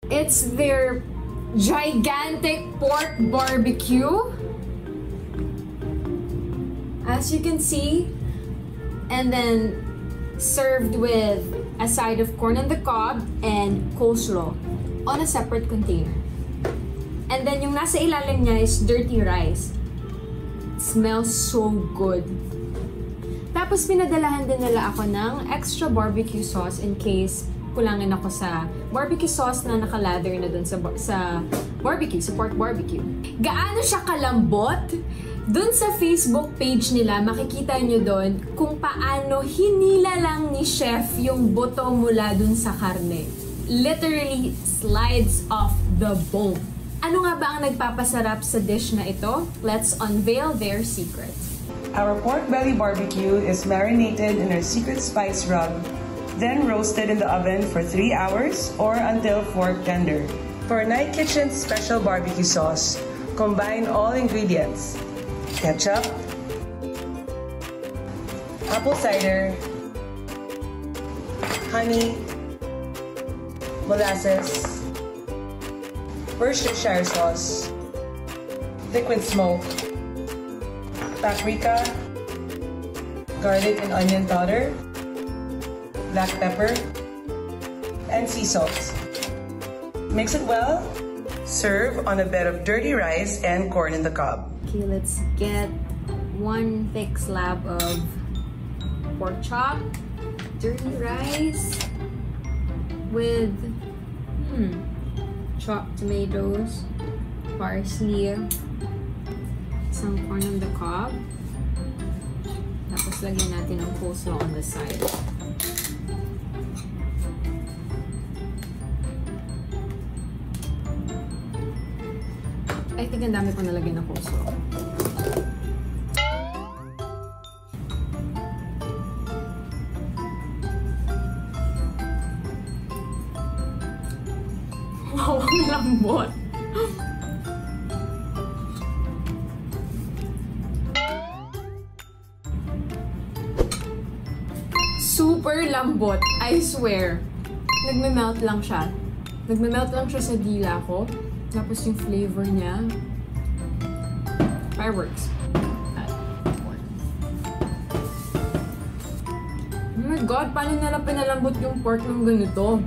It's their gigantic pork barbecue. As you can see, and then served with a side of corn on the cob and coleslaw on a separate container. And then yung nasa ilalim niya is dirty rice. It smells so good. Tapos pinadalahan din nila ako ng extra barbecue sauce in case kulangan ako sa barbecue sauce na nakalather na dun sa barbecue, sa pork barbecue. Gaano siya kalambot? Dun sa Facebook page nila, makikita nyo dun kung paano hinila lang ni chef yung buto mula dun sa karne. Literally slides off the bone. Ano nga ba ang nagpapasarap sa dish na ito? Let's unveil their secret. Our pork belly barbecue is marinated in our secret spice rub, then roasted in the oven for 3 hours or until fork tender. For Night Kitchen's special barbecue sauce, combine all ingredients: ketchup, apple cider, honey, molasses, Worcestershire sauce, liquid smoke, paprika, garlic and onion powder, black pepper, and sea salt. Mix it well. Serve on a bed of dirty rice and corn in the cob. Okay, let's get one thick slab of pork chop, dirty rice with chopped tomatoes, parsley, some corn on the cob. Tapos lagyan natin ng coleslaw on the side. I think ang dami ko nalagyan ng coleslaw. Wow, ang lambot! Super lambot, I swear. Nagme-melt lang siya. Nagme-melt lang siya sa dila ko. Tapos yung flavor niya, fireworks. Oh my God, paano nila pinalambot yung pork ng ganito?